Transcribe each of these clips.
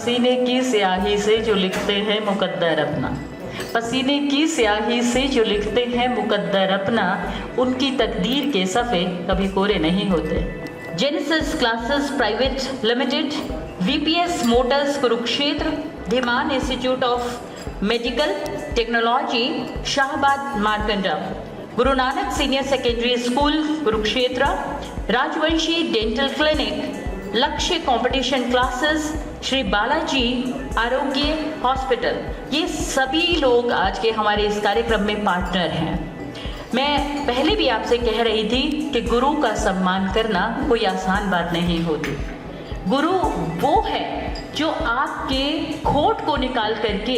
पसीने की स्याही से जो लिखते हैं मुकद्दर अपना, पसीने की स्याही से जो लिखते हैं मुकद्दर अपना, उनकी तकदीर के सफ़े कभी कोरे नहीं होते। Genesis classes private limited, VPS motors Kurukshetra, Dhiman institute of medical technology Shahbad Markanda, Guru Nanak senior secondary school Kurukshetra, Rajvanshi dental clinic, Lakshya competition classes, Shri Balaji Arogya hospital, ये सभी लोग आज के हमारे इस कार्यक्रम में पार्टनर हैं। मैं पहले भी आपसे कह रही थी कि गुरु का सम्मान करना कोई आसान बात नहीं होती। गुरु वो है जो आपके खोट को निकाल करके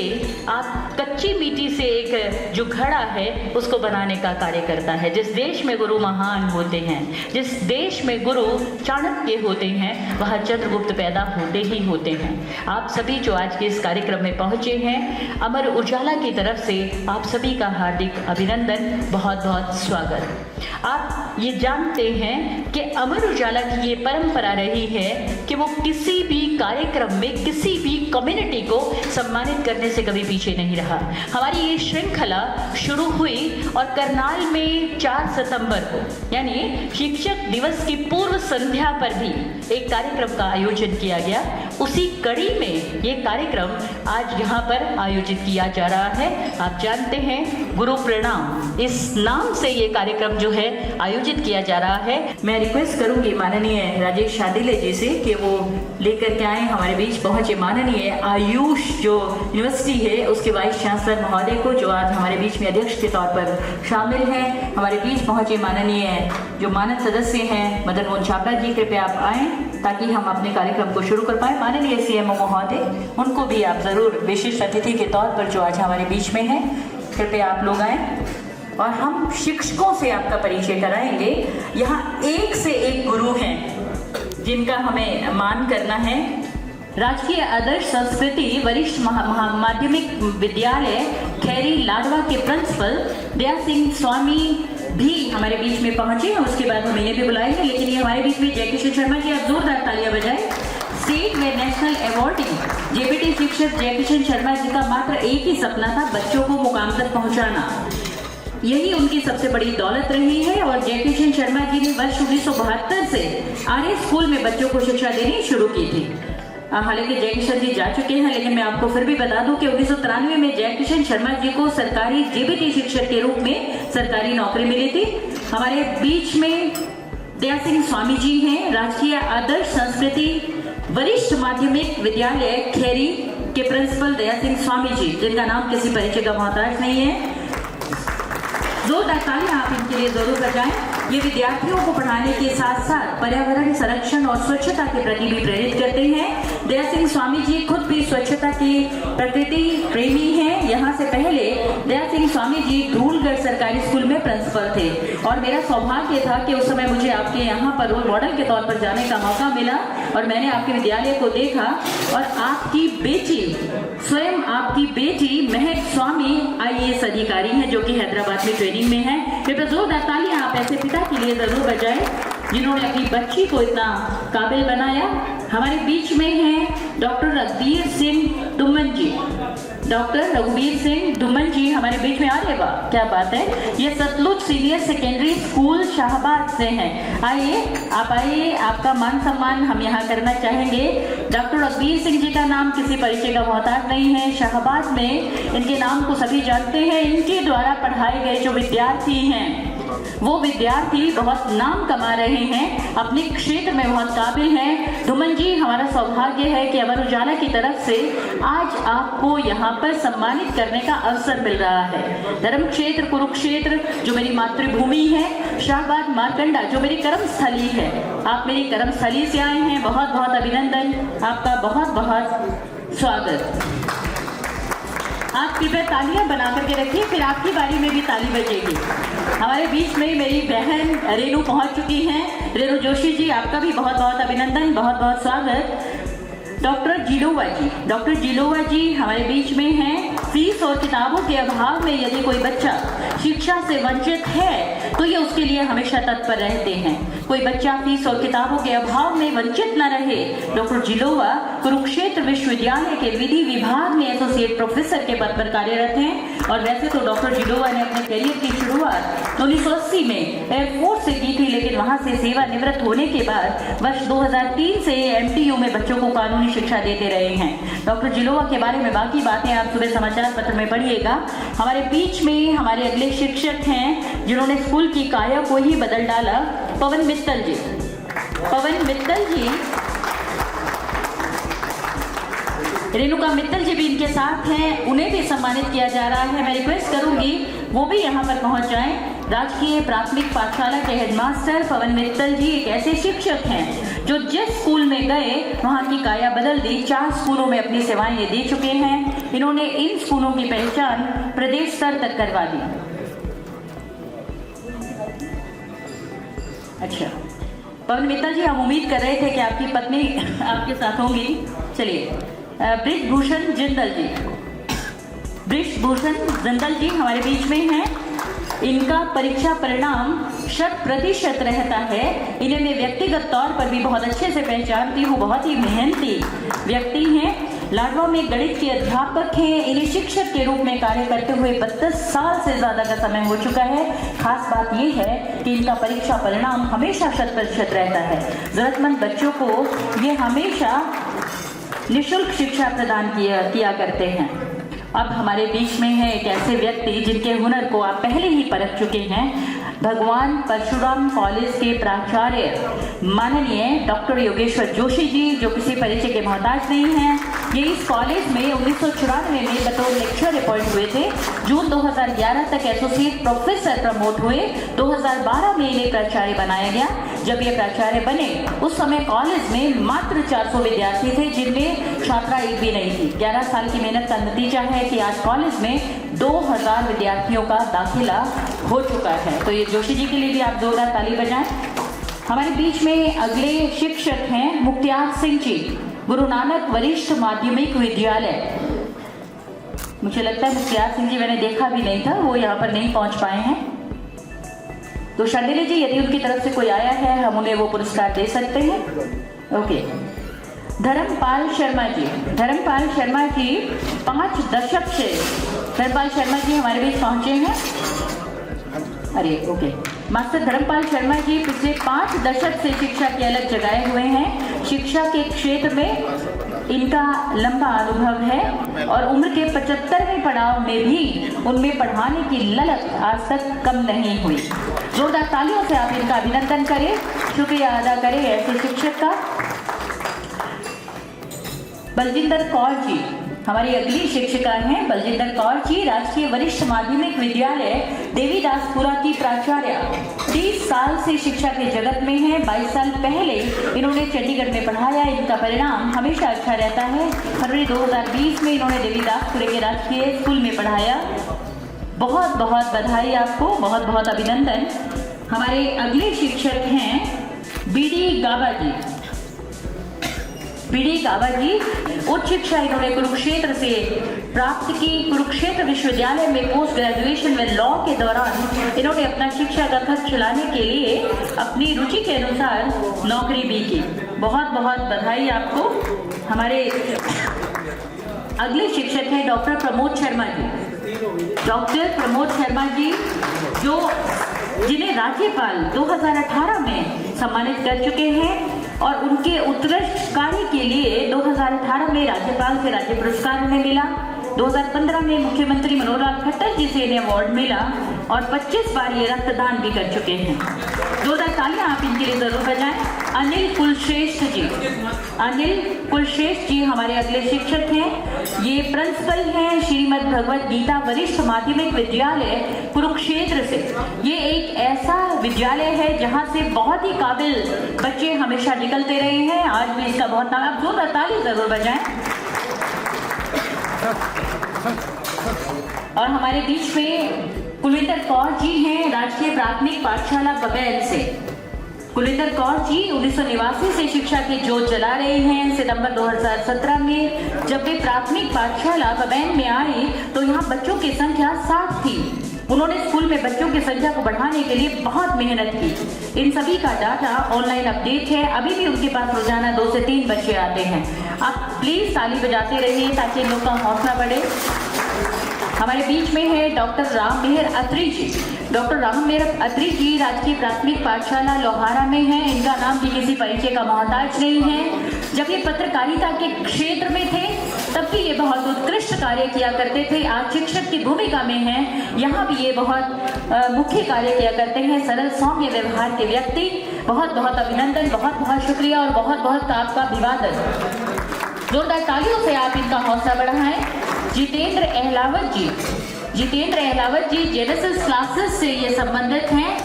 आप कच्ची मिट्टी से एक जो घड़ा है उसको बनाने का कार्य करता है। जिस देश में गुरु महान होते हैं, जिस देश में गुरु चाणक्य होते हैं, वहाँ चंद्रगुप्त पैदा होते ही होते हैं। आप सभी जो आज के इस कार्यक्रम में पहुँचे हैं, अमर उजाला की तरफ से आप सभी का हार्दिक अभिनंदन, बहुत बहुत स्वागत। आप ये जानते हैं कि अमर उजाला की ये परंपरा रही है कि वो किसी भी कार्यक्रम में किसी भी कम्युनिटी को सम्मानित करने से कभी पीछे नहीं रहा। हमारी ये श्रृंखला शुरू हुई और करनाल में 4 सितंबर को यानी शिक्षक दिवस की पूर्व संध्या पर भी एक कार्यक्रम का आयोजन किया गया। उसी कड़ी में ये कार्यक्रम आज यहाँ पर आयोजित किया जा रहा है। आप जानते हैं गुरु प्रणाम, इस नाम से ये कार्यक्रम जो है आयोजित किया जा रहा है। मैं रिक्वेस्ट करूंगी माननीय राजेश शादिले जी से कि वो लेकर के आए हमारे बीच पहुंचे माननीय आयुष जो यूनिवर्सिटी है उसके वाइस चांसलर महोदय को, जो आज हमारे बीच में अध्यक्ष के तौर पर शामिल हैं। हमारे बीच पहुंचे माननीय जो मानद सदस्य हैं मदन मोहन छाबड़ा जी, कृपया आप आएँ ताकि हम अपने कार्यक्रम को शुरू कर पाए। माननीय CMO महोदय, उनको भी आप जरूर विशिष्ट अतिथि के तौर पर जो आज हमारे बीच में हैं, कृपया आप लोग आएँ और हम शिक्षकों से आपका परिचय कराएंगे। यहाँ एक से एक गुरु हैं जिनका हमें मान करना है। राजकीय आदर्श संस्कृति वरिष्ठ माध्यमिक विद्यालय खैरी लाडवा के प्रिंसिपल दया सिंह स्वामी भी हमारे बीच में पहुंचे हैं। उसके बाद हम इन्हें भी बुलाएंगे, लेकिन ये हमारे बीच में जयकिशन शर्मा जी, आप जोरदार तालियां बजाएं। स्टेट व नेशनल अवॉर्डी JPT शिक्षक जयकिशन शर्मा जी का मात्र एक ही सपना था, बच्चों को मुकाम तक पहुंचाना। यही उनकी सबसे बड़ी दौलत रही है और जयकिशन शर्मा जी ने वर्ष 1972 से आर्य स्कूल में बच्चों को शिक्षा देनी शुरू की थी। हालांकि जयकिशन जी जा चुके हैं, लेकिन मैं आपको फिर भी बता दूं कि 1993 में जयकिशन शर्मा जी को सरकारी JPT शिक्षक के रूप में सरकारी नौकरी मिली थी। हमारे बीच में दया सिंह स्वामी जी हैं, राजकीय आदर्श संस्कृति वरिष्ठ माध्यमिक विद्यालय खैरी के प्रिंसिपल दया सिंह स्वामी जी, जिनका नाम किसी परिचय का मोहताज नहीं है। जोरदार तालियां आप इनके लिए जरूर बजाएं। ये विद्यार्थियों को पढ़ाने के साथ साथ पर्यावरण संरक्षण और स्वच्छता के प्रति भी प्रेरित करते हैं। दया सिंह स्वामी जी खुद भी स्वच्छता की प्रकृति प्रेमी हैं। यहाँ से पहले दया सिंह स्वामी जी धूलगढ़ सरकारी स्कूल में प्रिंसिपल थे और मेरा सौभाग्य था कि उस समय मुझे आपके यहाँ पर रोल मॉडल के तौर पर जाने का मौका मिला और मैंने आपके विद्यालय को देखा और आपकी बेटी, स्वयं आपकी बेटी महक स्वामी IAS अधिकारी हैं जो कि हैदराबाद में ट्रेनिंग में है। कृपया जोरदार तालियां आप ऐसे पिता के लिए जरूर बजाएं जिन्होंने अपनी बच्ची को इतना काबिल बनाया। हमारे बीच में हैं डॉक्टर रघुवीर सिंह धूमन जी। डॉक्टर रघुवीर सिंह धूमन जी हमारे बीच में आ रहे, वाह क्या बात है। ये Satluj senior secondary school Shahbad से हैं। आइए, आप आइए, आपका मान सम्मान हम यहाँ करना चाहेंगे। डॉक्टर रघुवीर सिंह जी का नाम किसी परिचय का मोहताज नहीं है। शाहबाद में इनके नाम को सभी जानते हैं। इनके द्वारा पढ़ाए गए जो विद्यार्थी हैं वो विद्यार्थी बहुत नाम कमा रहे हैं, अपने क्षेत्र में बहुत काबिल हैं। धूमन जी, हमारा सौभाग्य है कि अमर उजाला की तरफ से आज आपको यहाँ पर सम्मानित करने का अवसर मिल रहा है। धर्म क्षेत्र कुरुक्षेत्र जो मेरी मातृभूमि है, शाहबाद मारकंडा जो मेरी कर्मस्थली है, आप मेरी कर्मस्थली से आए हैं। बहुत बहुत अभिनंदन, आपका बहुत बहुत स्वागत। आप कृपया तालियां बना करके रखिए, फिर आपकी बारी में भी ताली बजेगी। हमारे बीच में मेरी बहन रेनू पहुंच चुकी हैं। रेनू जोशी जी, आपका भी बहुत बहुत अभिनंदन, बहुत बहुत स्वागत। डॉक्टर जिलोवा जी हमारे बीच में हैं। फीस और किताबों के अभाव में यदि कोई बच्चा शिक्षा से वंचित है तो ये उसके लिए हमेशा तत्पर रहते हैं। कोई बच्चा फीस और किताबों के अभाव में वंचित न रहे, डॉक्टर जिलोवा कुरुक्षेत्र विश्वविद्यालय के विधि विभाग में एसोसिएट प्रोफेसर के पद पर कार्यरत हैं। और वैसे तो डॉक्टर जिलोवा ने अपने करियर की शुरुआत 1980 में एयरफोर्स से की थी, लेकिन वहां से सेवानिवृत्त होने के बाद वर्ष 2003 से एमटीयू में बच्चों को कानूनी शिक्षा देते रहे हैं। डॉक्टर जिलोवा के बारे में बाकी बातें आप सुबह समाचार पत्र में पढ़िएगा। हमारे बीच में हमारे अगले शिक्षक हैं जिन्होंने स्कूल की काया को ही बदल डाला, पवन मित्तल जी। पवन मित्तल जी, रेणुका मित्तल जी भी इनके साथ हैं, उन्हें भी सम्मानित किया जा रहा है। मैं रिक्वेस्ट करूंगी वो भी यहाँ पर पहुंच जाएं। राजकीय प्राथमिक पाठशाला के हेडमास्टर पवन मित्तल जी एक ऐसे शिक्षक हैं जो जिस स्कूल में गए वहाँ की काया बदल दी। 4 स्कूलों में अपनी सेवाएं ये दे चुके हैं। इन्होंने इन स्कूलों की पहचान प्रदेश स्तर तक करवा दी। अच्छा पवन मित्तल जी, हम उम्मीद कर रहे थे कि आपकी पत्नी आपके साथ होंगी। चलिए, ब्रिजभूषण जिंदल जी, ब्रिजभूषण जिंदल जी हमारे बीच में हैं। इनका परीक्षा परिणाम 100% रहता है। इन्हें मैं व्यक्तिगत तौर पर भी बहुत अच्छे से पहचानती हूँ, बहुत ही मेहनती व्यक्ति हैं। लाडवा में गणित के अध्यापक हैं। इन्हें शिक्षक के रूप में कार्य करते हुए 32 साल से ज़्यादा का समय हो चुका है। खास बात यह है कि इनका परीक्षा परिणाम हमेशा 100% रहता है। ज़रूरतमंद बच्चों को ये हमेशा निःशुल्क शिक्षा प्रदान किया करते हैं। अब हमारे बीच में है एक ऐसे व्यक्ति जिनके हुनर को आप पहले ही परख चुके हैं। भगवान परशुराम कॉलेज के प्राचार्य माननीय डॉक्टर योगेश्वर जोशी जी, जो किसी परिचय के मोहताज नहीं हैं। ये इस कॉलेज में 1994 में बतौर लेक्चर अपॉइंट हुए थे। जून 2011 तक एसोसिएट प्रोफेसर प्रमोट हुए। 2012 में इन्हें प्राचार्य बनाया गया। जब ये प्राचार्य बने उस समय कॉलेज में मात्र 400 विद्यार्थी थे, जिनमें छात्रा एक भी नहीं थी। 11 साल की मेहनत का नतीजा है कि आज कॉलेज में 2000 विद्यार्थियों का दाखिला हो चुका है। तो ये जोशी जी के लिए भी आप जोरदार ताली बजाएं। हमारे बीच में अगले शिक्षक हैं मुख्तियार सिंह जी, गुरु नानक वरिष्ठ माध्यमिक विद्यालय। मुझे लगता है मुख्तियार सिंह जी मैंने देखा भी नहीं था, वो यहाँ पर नहीं पहुँच पाए हैं। तो शांडिल्य जी, यदि उनकी तरफ से कोई आया है हम उन्हें वो पुरस्कार दे सकते हैं। ओके, धर्मपाल शर्मा जी, धर्मपाल शर्मा जी 5 दशक से धर्मपाल शर्मा जी हमारे बीच पहुंचे हैं। अरे ओके, मास्टर धर्मपाल शर्मा जी पिछले 5 दशक से शिक्षा के अलग जगाए हुए हैं। शिक्षा के क्षेत्र में इनका लंबा अनुभव है और उम्र के 75वें पड़ाव में भी उनमें पढ़ाने की ललक आज तक कम नहीं हुई। जोरदार तालियों से आप इनका अभिनंदन करें, शुक्रिया अदा करें ऐसे शिक्षक का। बलजिंदर कौर जी हमारी अगली शिक्षिका हैं। बलजिंदर कौर जी राजकीय वरिष्ठ माध्यमिक विद्यालय देवीदासपुरा की प्राचार्य। 30 साल से शिक्षा के जगत में हैं। 22 साल पहले इन्होंने चंडीगढ़ में पढ़ाया। इनका परिणाम हमेशा अच्छा रहता है। फरवरी 2020 में इन्होंने देवीदासपुरे के राजकीय स्कूल में पढ़ाया। बहुत बहुत बधाई आपको, बहुत बहुत अभिनंदन। हमारे अगले शिक्षक हैं बीडी गाबा जी। बीडी गाबा जी उच्च शिक्षा इन्होंने कुरुक्षेत्र से प्राप्त की। कुरुक्षेत्र विश्वविद्यालय में पोस्ट ग्रेजुएशन में लॉ के दौरान इन्होंने अपना शिक्षा का खर्च चलाने के लिए अपनी रुचि के अनुसार नौकरी भी की। बहुत बहुत बधाई आपको। हमारे अगले शिक्षक हैं डॉक्टर प्रमोद शर्मा जी। डॉक्टर प्रमोद शर्मा जी जिन्हें राज्यपाल 2018 में सम्मानित कर चुके हैं और उनके उत्कृष्ट कार्य के लिए 2018 में राज्यपाल से राज्य पुरस्कार उन्हें मिला। 2015 में मुख्यमंत्री मनोहर लाल खट्टर जी से इन्हें अवार्ड मिला और 25 बार ये रक्तदान भी कर चुके हैं। जोरदार तालियां आप इनके लिए जरूर बजाएं। अनिल कुलश्रेष्ठ जी, अनिल कुलश्रेष्ठ जी हमारे अगले शिक्षक हैं। ये प्रिंसिपल हैं श्रीमद् भगवत गीता वरिष्ठ माध्यमिक विद्यालय कुरुक्षेत्र से। ये एक ऐसा विद्यालय है जहां से बहुत ही काबिल बच्चे हमेशा निकलते रहे हैं। आज भी इसका बहुत नाम, आप जोरदार ताली जरूर बजाएं। और हमारे बीच में कुलविंदर कौर जी हैं राजकीय प्राथमिक पाठशाला बबैल से। कुलविंदर कौर जी 1989 से शिक्षा की जोत जला रहे हैं। सितंबर 2017 में जब वे प्राथमिक पाठशाला बबैल में आई तो यहाँ बच्चों की संख्या 60 थी। उन्होंने स्कूल में बच्चों की संख्या को बढ़ाने के लिए बहुत मेहनत की। इन सभी का डाटा ऑनलाइन अपडेट है। अभी भी उनके पास रोजाना 2 से 3 बच्चे आते हैं। आप प्लीज ताली बजाते रहिए ताकि इन लोग का हौसला बढ़े। हमारे बीच में है डॉक्टर राममेहर अत्री जी। डॉक्टर राममेहर अत्री जी राजकीय प्राथमिक पाठशाला लोहारा में हैं। इनका नाम भी किसी परिचय का मोहताज नहीं है। जब ये पत्रकारिता के क्षेत्र में थे तब भी ये बहुत उत्कृष्ट कार्य किया करते थे। आज शिक्षक की भूमिका में हैं, यहाँ भी ये बहुत मुख्य कार्य किया करते हैं। सरल सौम्य व्यवहार के व्यक्ति, बहुत बहुत अभिनंदन, बहुत बहुत शुक्रिया और बहुत बहुत आपका अभिवादन। जोरदार तालियों से आप इनका हौसला बढ़ाएं। जितेंद्र अहलावत जी, जितेंद्र अहलावत जी जेनेसिस क्लासेस से ये संबंधित हैं।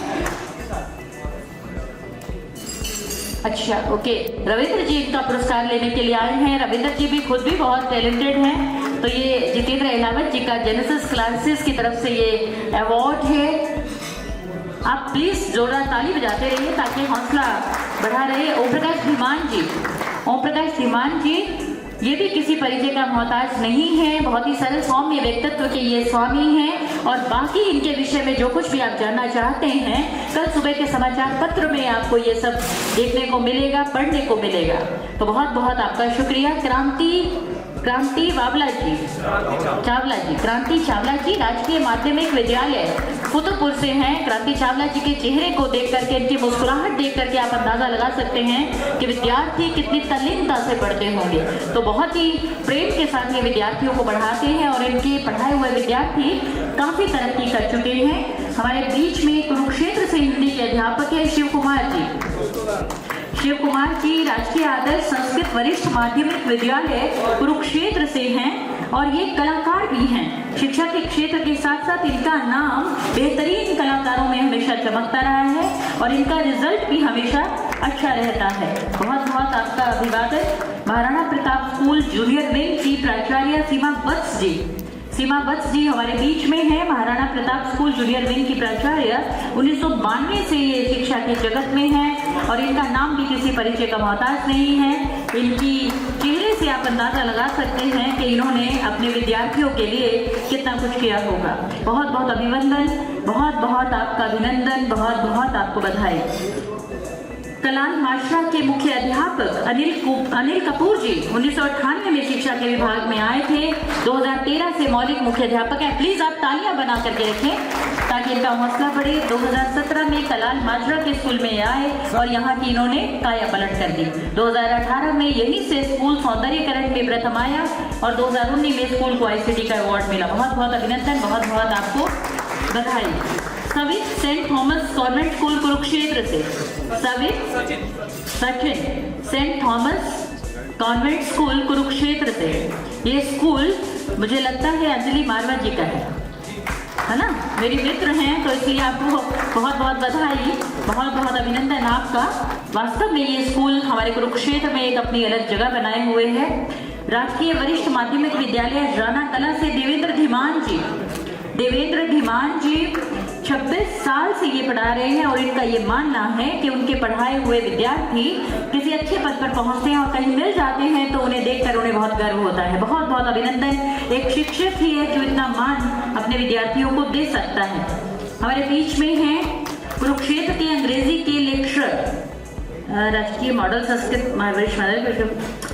अच्छा, ओके। रविंद्र जी इनका पुरस्कार लेने के लिए आए हैं। रविंद्र जी भी खुद भी बहुत टैलेंटेड हैं। तो ये जितेंद्र अहलावत जी का जेनेसिस क्लासेस की तरफ से ये अवार्ड है। आप प्लीज जोरदार ताली बजाते रहिए ताकि हौसला बढ़ा रहे। ओम प्रकाश धीमान जी, ओम प्रकाश धीमान जी ये भी किसी परिचय का मोहताज नहीं है। बहुत ही सरल सौम्य व्यक्तित्व के ये स्वामी हैं और बाकी इनके विषय में जो कुछ भी आप जानना चाहते हैं कल सुबह के समाचार पत्र में आपको ये सब देखने को मिलेगा, पढ़ने को मिलेगा। तो बहुत बहुत आपका शुक्रिया। क्रांति चावला जी, क्रांति चावला जी राजकीय माध्यमिक विद्यालय फतेहपुर से हैं। क्रांति चावला जी के चेहरे को देख करके, इनकी मुस्कुराहट देख करके आप अंदाजा लगा सकते हैं कि विद्यार्थी कितनी तल्लीनता से पढ़ते होंगे। तो बहुत ही प्रेम के साथ ये विद्यार्थियों को पढ़ाते हैं और इनके पढ़ाए हुए विद्यार्थी काफी तरक्की कर चुके हैं। हमारे बीच में कुरुक्षेत्र से हिंदी के अध्यापक है शिव कुमार जी। शिव कुमार जी राजकीय आदर्श संस्कृत वरिष्ठ माध्यमिक विद्यालय कुरुक्षेत्र से हैं और ये कलाकार भी हैं। शिक्षा के क्षेत्र के साथ साथ इनका नाम बेहतरीन कलाकारों में हमेशा चमकता रहा है और इनका रिजल्ट भी हमेशा अच्छा रहता है। बहुत बहुत आपका अभिवादन। Maharana Pratap school junior wing की प्राचार्य सीमा वत्स जी, सीमा वत्स जी हमारे बीच में है। Maharana Pratap school junior wing की प्राचार्य 1992 से ये शिक्षा के जगत में है और इनका नाम भी किसी परिचय का मोहताज नहीं है। इनकी चेहरे से आप अंदाजा लगा सकते हैं कि इन्होंने अपने विद्यार्थियों के लिए कितना कुछ किया होगा। बहुत बहुत अभिनंदन, बहुत बहुत आपका अभिनंदन, बहुत बहुत आपको बधाई। कलाल माशरा के मुख्य अध्यापक अनिल कपूर जी 1998 में शिक्षा के विभाग में आए थे। 2013 से मौलिक मुख्य अध्यापक हैं। प्लीज आप तालियां बना करके रखें ताकि इनका हौसला बढ़े। 2017 में कलाल माजरा के स्कूल में आए और यहाँ की इन्होंने काया पलट कर दी। 2018 में यहीं से स्कूल सौंदर्यकरण में प्रथम आया और 2019 में स्कूल को ICT का अवार्ड मिला। बहुत बहुत अभिनंदन, बहुत बहुत आपको बधाई। Savit saint Thomas convent school Kurukshetra से, Sachin saint Thomas convent school Kurukshetra से। ये स्कूल मुझे लगता है अंजलि मारवा जी का है ना, मेरी मित्र हैं, तो इसलिए आपको बहुत बहुत बधाई, बहुत बहुत अभिनंदन आपका। वास्तव में ये स्कूल हमारे कुरुक्षेत्र में एक अपनी अलग जगह बनाए हुए है। राजकीय वरिष्ठ माध्यमिक विद्यालय राणा कला से देवेंद्र धीमान जी 26 साल से ये पढ़ा रहे हैं और इनका ये मानना है कि उनके पढ़ाए हुए विद्यार्थी किसी अच्छे पद पर पहुंचते हैं और कहीं मिल जाते हैं तो उन्हें देखकर उन्हें बहुत गर्व होता है। बहुत बहुत अभिनंदन। एक शिक्षक ही है जो इतना मान अपने विद्यार्थियों को दे सकता है। हमारे बीच में है कुरुक्षेत्र के अंग्रेजी के लेक्चरर राजकीय मॉडल संस्कृत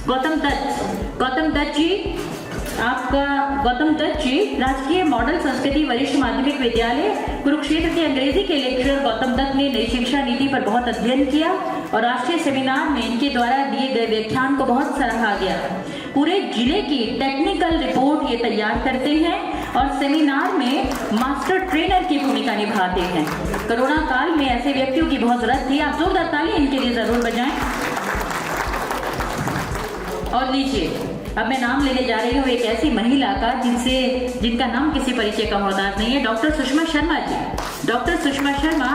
गौतम दत्त जी, आपका गौतम दत्त जी राजकीय मॉडल संस्कृति वरिष्ठ माध्यमिक विद्यालय कुरुक्षेत्र के अंग्रेजी के लेक्चरर गौतम दत्त ने नई शिक्षा नीति पर बहुत अध्ययन किया और राष्ट्रीय सेमिनार में इनके द्वारा दिए गए व्याख्यान को बहुत सराहा गया। पूरे जिले की टेक्निकल रिपोर्ट ये तैयार करते हैं और सेमिनार में मास्टर ट्रेनर की भूमिका निभाते हैं। कोरोना काल में ऐसे व्यक्तियों की बहुत जरूरत थी। आप जोरदार ताली इनके लिए जरूर बजाएं। और लीजिए अब मैं नाम लेने जा रही हूँ एक ऐसी महिला का जिनका नाम किसी परिचय का मोहताज नहीं है। Doctor Sushma Sharma ji. Doctor Sushma Sharma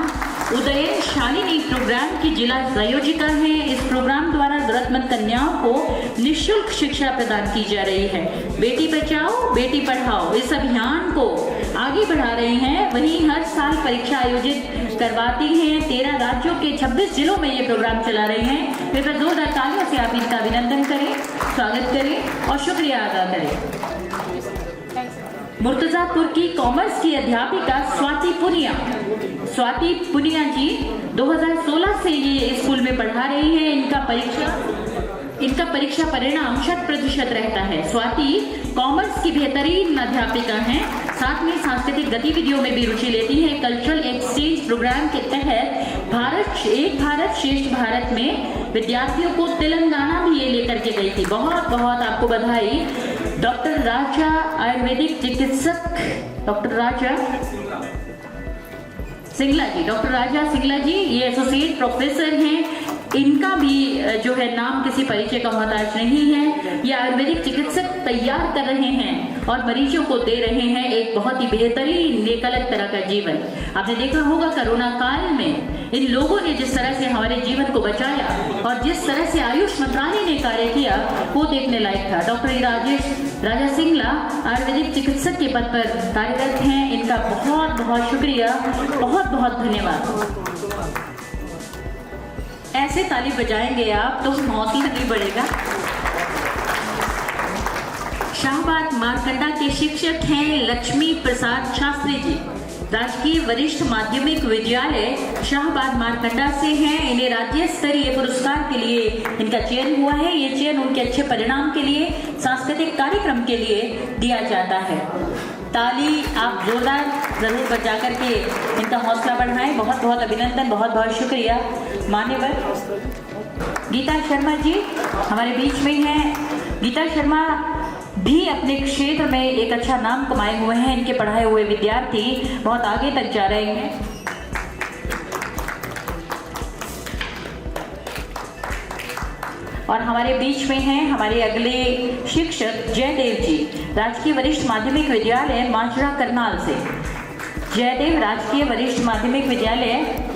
Udayan Shalini programme की जिला संयोजिका हैं। इस प्रोग्राम द्वारा जरूरतमंद कन्याओं को निःशुल्क शिक्षा प्रदान की जा रही है। बेटी बचाओ बेटी पढ़ाओ इस अभियान को आगे बढ़ा रहे हैं। वहीं हर साल परीक्षा आयोजित करवाती हैं। 13 राज्यों के 26 जिलों में ये प्रोग्राम चला रहे हैं। फिर जोरदार तालियों से आप इनका अभिनंदन करें, स्वागत करें और शुक्रिया अदा करें। मुर्तजापुर की कॉमर्स की अध्यापिका स्वाति पुनिया। स्वाति पुनिया जी 2016 से ये स्कूल में पढ़ा रही है। इनका परीक्षा परिणाम 100% रहता है। स्वाति कॉमर्स की बेहतरीन अध्यापिका हैं, साथ में सांस्कृतिक गतिविधियों में भी रुचि लेती हैं। कल्चरल एक्सचेंज प्रोग्राम के तहत एक भारत श्रेष्ठ भारत में विद्यार्थियों को तेलंगाना भी ये लेकर के गई थी। बहुत बहुत आपको बधाई। डॉक्टर राजा आयुर्वेदिक चिकित्सक डॉक्टर राजा सिंगला जी ये एसोसिएट प्रोफेसर हैं। इनका भी जो है नाम किसी परिचय का मोहताज नहीं है। ये आयुर्वेदिक चिकित्सक तैयार कर रहे हैं और मरीजों को दे रहे हैं एक बहुत ही बेहतरीन एक अलग तरह का जीवन। आपने देखा होगा कोरोना काल में इन लोगों ने जिस तरह से हमारे जीवन को बचाया और जिस तरह से आयुष मंत्रालय ने कार्य किया वो देखने लायक था। डॉक्टर राजा सिंगला आयुर्वेदिक चिकित्सक के पद पर कार्यरत हैं। इनका बहुत बहुत शुक्रिया, बहुत बहुत धन्यवाद। ऐसे ताली बजाएंगे आप तो हौसला नहीं बढ़ेगा। शाहबाद मारकंडा के शिक्षक हैं लक्ष्मी प्रसाद शास्त्री जी। राजकीय वरिष्ठ माध्यमिक विद्यालय शाहबाद मारकंडा से हैं। इन्हें राज्य स्तरीय पुरस्कार के लिए इनका चयन हुआ है। ये चयन उनके अच्छे परिणाम के लिए, सांस्कृतिक कार्यक्रम के लिए दिया जाता है। ताली आप जोरदार जरूर बजा करके इनका हौसला बढ़ाएं। बहुत बहुत अभिनंदन, बहुत बहुत शुक्रिया। मान्यवर गीता शर्मा जी हमारे बीच में हैं। गीता शर्मा भी अपने क्षेत्र में एक अच्छा नाम कमाए हुए हैं। इनके पढ़ाए हुए विद्यार्थी बहुत आगे तक जा रहे हैं। और हमारे बीच में हैं हमारे अगले शिक्षक जयदेव जी, राजकीय वरिष्ठ माध्यमिक विद्यालय मांझरा करनाल से। जयदेव राजकीय वरिष्ठ माध्यमिक विद्यालय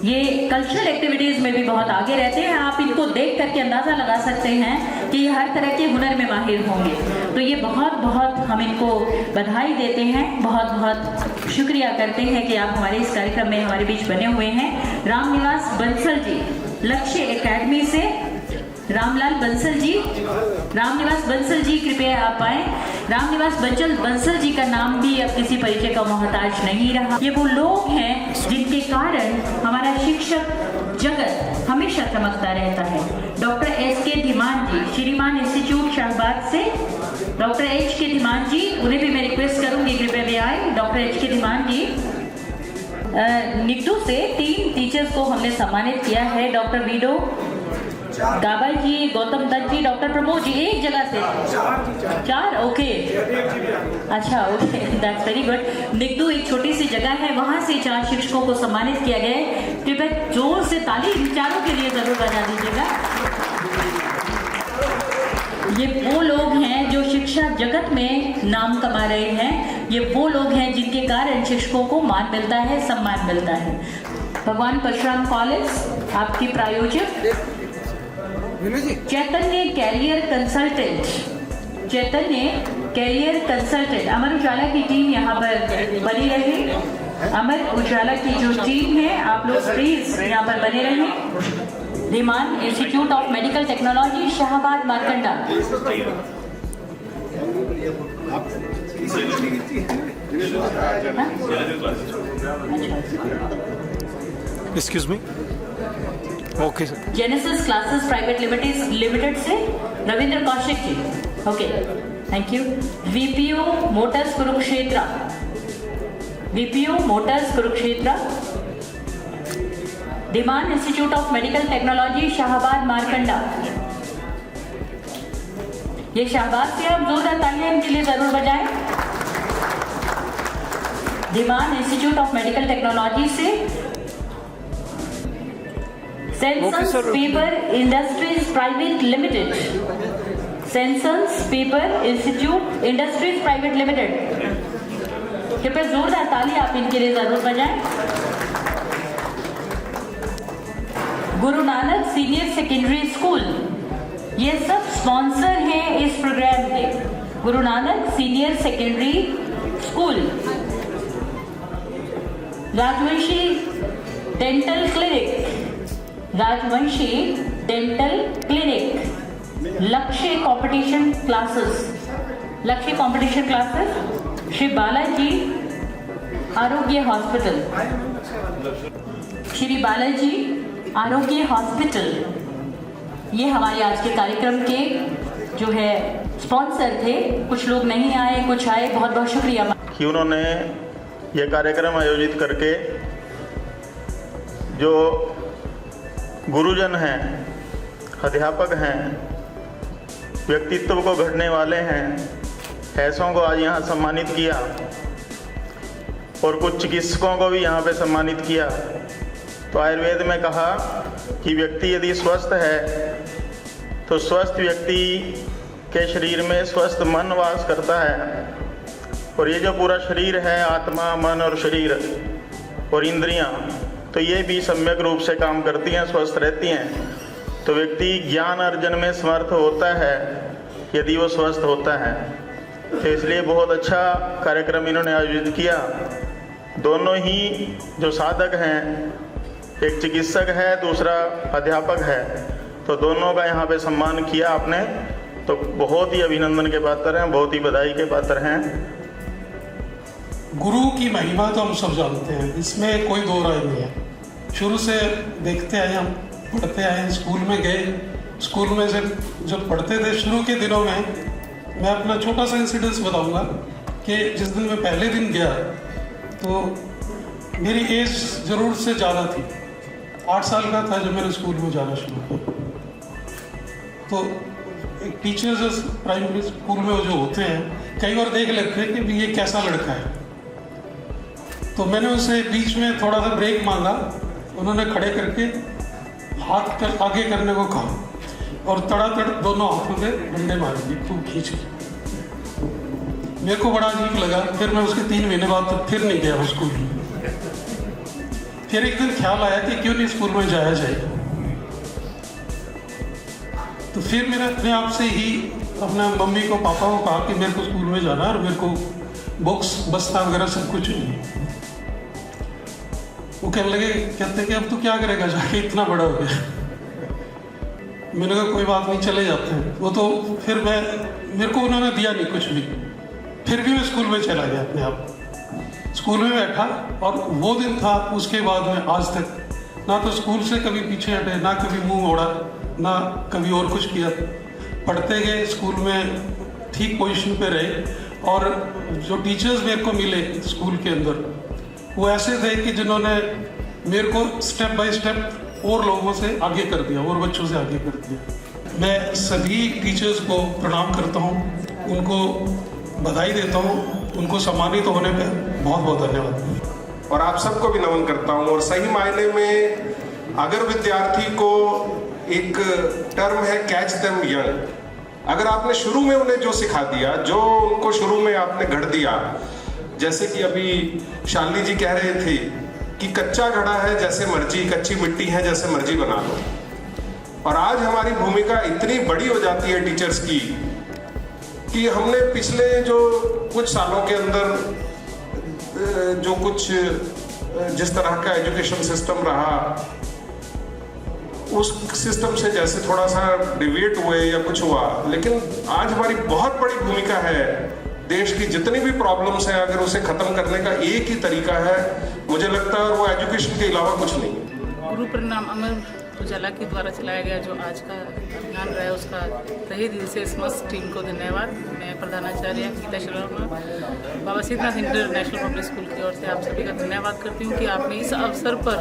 ये कल्चरल एक्टिविटीज में भी बहुत आगे रहते हैं। आप इनको देख करके अंदाजा लगा सकते हैं कि ये हर तरह के हुनर में माहिर होंगे। तो ये बहुत बहुत हम इनको बधाई देते हैं, बहुत बहुत शुक्रिया करते हैं कि आप हमारे इस कार्यक्रम में हमारे बीच बने हुए हैं। रामनिवास बंसल जी लक्ष्य एकेडमी से, रामलाल बंसल जी, रामनिवास बंसल जी कृपया आप आए। रामनिवास बंसल जी का नाम भी अब किसी परिचय का मोहताज नहीं रहा। ये वो लोग हैं जिनके कारण हमारा शिक्षक जगत हमेशा चमकता रहता है। Doctor S K. धीमान जी, श्रीमान इंस्टीट्यूट शाहबाद से। Doctor H K. धीमान जी, उन्हें भी मैं रिक्वेस्ट करूंगी कृपया भी आए। Doctor H K. धीमान जी निकटू से 3 टीचर्स को हमने सम्मानित किया है। डॉक्टर वीडो गाबा जी, गौतम दत्त जी, डॉक्टर प्रमोद जी, एक जगह से 4 ओके, अच्छा okay, that's very good. Niktu एक छोटी सी जगह है, वहां से 4 शिक्षकों को सम्मानित किया गया है। कृपया जोर से ताली इन चारों के लिए जरूर बजा दीजिएगा। ये वो लोग हैं जो शिक्षा जगत में नाम कमा रहे हैं। ये वो लोग हैं जिनके कारण शिक्षकों को मान मिलता है, सम्मान मिलता है। भगवान परशुराम कॉलेज आपकी प्रायोजक चैतन्य कैरियर कंसल्टेंट अमर उजाला की टीम यहाँ पर बनी रहे। अमर उजाला की जो टीम है आप लोग प्लीज यहाँ पर बने रहें। Dhiman institute of medical technology Shahbad Markanda. Excuse me, okay sir. Genesis classes private limited से Ravindra Kaushik ji, okay thank you. VPO motors Kurukshetra. Dhiman institute of medical technology Shahbad Markanda. ये शाहबाद से आप जोरदार तालियां इनके लिए जरूर बजाएं। Dhiman institute of medical technology से census paper industries private limited. Census paper institute industries private limited. कृपया जोरदार ताली आप इनके लिए जरूर बजाएं। गुरु नानक सीनियर सेकेंडरी स्कूल, ये सब स्पॉन्सर हैं इस प्रोग्राम के। Guru Nanak senior secondary school. Rajvanshi dental clinic. Lakshya competition classes. Shri Balaji Arogya hospital, Shri Balaji Arogya hospital, ये हमारे आज के कार्यक्रम के जो है स्पॉन्सर थे। कुछ लोग नहीं आए, कुछ आए, बहुत बहुत शुक्रिया कि उन्होंने ये कार्यक्रम आयोजित करके जो गुरुजन हैं, अध्यापक हैं, व्यक्तित्व को गढ़ने वाले हैं, ऐसों को आज यहाँ सम्मानित किया और कुछ चिकित्सकों को भी यहाँ पे सम्मानित किया। तो आयुर्वेद में कहा कि व्यक्ति यदि स्वस्थ है तो स्वस्थ व्यक्ति के शरीर में स्वस्थ मन वास करता है। और ये जो पूरा शरीर है, आत्मा, मन और शरीर और इंद्रियां, तो ये भी सम्यक रूप से काम करती हैं, स्वस्थ रहती हैं। तो व्यक्ति ज्ञान अर्जन में समर्थ होता है यदि वो स्वस्थ होता है। तो इसलिए बहुत अच्छा कार्यक्रम इन्होंने आयोजित किया। दोनों ही जो साधक हैं, एक चिकित्सक है, दूसरा अध्यापक है, तो दोनों का यहाँ पे सम्मान किया आपने, तो बहुत ही अभिनंदन के पात्र हैं, बहुत ही बधाई के पात्र हैं। गुरु की महिमा तो हम सब जानते हैं, इसमें कोई दो राय नहीं है। शुरू से देखते आए, हम पढ़ते आए, स्कूल में गए, स्कूल में से जब पढ़ते थे शुरू के दिनों में, मैं अपना छोटा सा इंसिडेंस बताऊंगा कि जिस दिन मैं पहले दिन गया तो मेरी एज ज़रूर से ज़्यादा थी। 8 साल का था जब मैंने स्कूल में जाना शुरू किया। तो एक टीचर्स प्राइमरी स्कूल में जो होते हैं, कई बार देख लेते हैं कि भी ये कैसा लड़का है। तो मैंने उसे बीच में थोड़ा सा ब्रेक मांगा, उन्होंने खड़े करके हाथ कर आगे करने को कहा और तड़ातड़ दोनों हाथों से डंडे मार दिए, खूब खींच के। मेरे को बड़ा अजीब लगा। फिर मैं उसके 3 महीने बाद तक फिर नहीं गया स्कूल में। फिर एक दिन ख्याल आया कि क्यों नहीं स्कूल में जाया जाए। तो फिर मैंने अपने आप से ही अपने मम्मी को, पापा को कहा कि मेरे को स्कूल में जाना है और मेरे को बुक्स, बस्ता वगैरह सब कुछ चाहिए। वो कहने लगे, कहते कि अब तू क्या करेगा जाके, इतना बड़ा हो गया। मैंने कहा कोई बात नहीं, चले जाते हैं। वो तो फिर मेरे को उन्होंने दिया नहीं कुछ भी। फिर भी मैं स्कूल में चला गया अपने आप। स्कूल में बैठा और वो दिन था, उसके बाद में आज तक ना तो स्कूल से कभी पीछे हटे, ना कभी मुंह मोड़ा, ना कभी और कुछ किया। पढ़ते गए, स्कूल में ठीक पोजीशन पे रहे। और जो टीचर्स मेरे को मिले स्कूल के अंदर, वो ऐसे थे कि जिन्होंने मेरे को स्टेप बाय स्टेप और लोगों से आगे कर दिया, और बच्चों से आगे कर दिया। मैं सभी टीचर्स को प्रणाम करता हूँ, उनको बधाई देता हूँ, उनको सम्मानित होने पे बहुत बहुत धन्यवाद। और आप सबको भी नमन करता हूँ। और सही मायने में अगर विद्यार्थी को एक टर्म है कैच देम यंग, अगर आपने शुरू में उन्हें जो सिखा दिया, जो उनको शुरू में आपने गढ़ दिया, जैसे कि अभी शालिनी जी कह रहे थे कि कच्चा घड़ा है जैसे मर्जी, कच्ची मिट्टी है जैसे मर्जी बना लो। और आज हमारी भूमिका इतनी बड़ी हो जाती है टीचर्स की कि हमने पिछले जो कुछ सालों के अंदर जो कुछ जिस तरह का एजुकेशन सिस्टम रहा, उस सिस्टम से जैसे थोड़ा सा डिविएट हुए या कुछ हुआ, लेकिन आज हमारी बहुत बड़ी भूमिका है। देश की जितनी भी प्रॉब्लम्स हैं, अगर उसे खत्म करने का एक ही तरीका है, मुझे लगता है वो एजुकेशन के अलावा कुछ नहीं है। गुरु प्रणाम अमर उजाला के द्वारा चलाया गया जो आज का अभियान रहा है, उसका तहे दिल से समस्त टीम को धन्यवाद। मैं प्रधानाचार्य गीता शर्मा, बाबा सिद्धनाथ इंटरनेशनल पब्लिक स्कूल की ओर से आप सभी का धन्यवाद करती हूँ कि आपने इस अवसर पर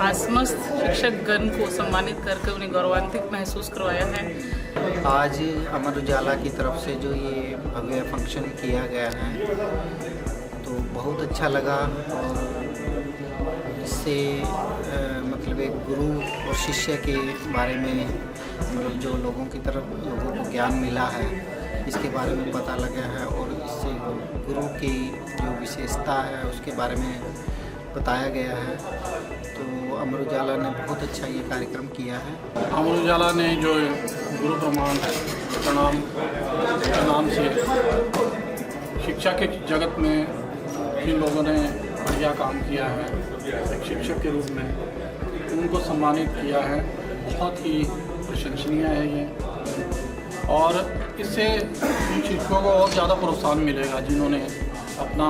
आज समस्त शिक्षक गण को सम्मानित करके उन्हें गौरवान्वित महसूस करवाया है। आज अमर उजाला की तरफ से जो ये भव्य फंक्शन किया गया है, तो बहुत अच्छा लगा। और इससे मतलब एक गुरु और शिष्य के बारे में मतलब जो लोगों को ज्ञान मिला है, इसके बारे में पता लगा है। और इससे गुरु की जो विशेषता है उसके बारे में बताया गया है। तो अमर उजाला ने बहुत अच्छा ये कार्यक्रम किया है। अमर उजाला ने जो गुरु प्रणाम के नाम से शिक्षा के जगत में जिन लोगों ने बढ़िया काम किया है, एक शिक्षक के रूप में उनको सम्मानित किया है, बहुत ही प्रशंसनीय है ये। और इससे शिक्षकों को और ज़्यादा प्रोत्साहन मिलेगा जिन्होंने अपना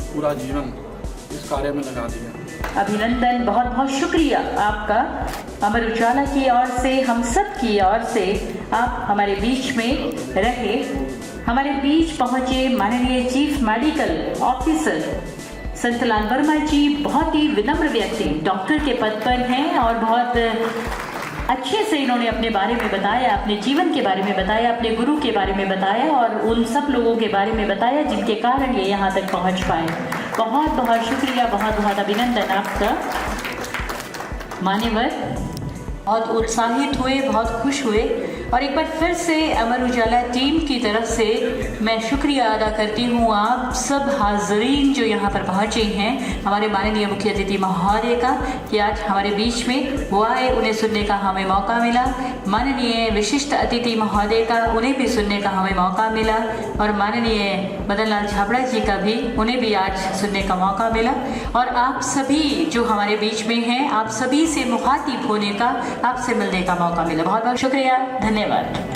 पूरा जीवन इस कार्य में लगा दिया। अभिनंदन, बहुत बहुत शुक्रिया आपका। अमर उजाला की ओर से, हम सब की ओर से आप हमारे बीच में रहे। हमारे बीच पहुंचे माननीय chief medical officer Santlal Verma ji, बहुत ही विनम्र व्यक्ति, डॉक्टर के पद पर हैं और बहुत अच्छे से इन्होंने अपने बारे में बताया, अपने जीवन के बारे में बताया, अपने गुरु के बारे में बताया और उन सब लोगों के बारे में बताया जिनके कारण ये यहाँ तक पहुँच पाए। बहुत बहुत शुक्रिया, बहुत बहुत अभिनंदन आपका। मान्यवर बहुत उत्साहित हुए, बहुत खुश हुए और एक बार फिर से अमर उजाला टीम की तरफ से मैं शुक्रिया अदा करती हूँ आप सब हाजरीन जो यहाँ पर पहुँचे हैं, हमारे माननीय मुख्य अतिथि महोदय का कि आज हमारे बीच में वो आए, उन्हें सुनने का हमें मौका मिला। माननीय विशिष्ट अतिथि महोदय का, उन्हें भी सुनने का हमें मौका मिला और माननीय मदन लाल छाबड़ा जी का भी, उन्हें भी आज सुनने का मौका मिला। और आप सभी जो हमारे बीच में हैं, आप सभी से मुखातिब होने का, आपसे मिलने का मौका मिला। बहुत बहुत शुक्रिया, धन्यवाद।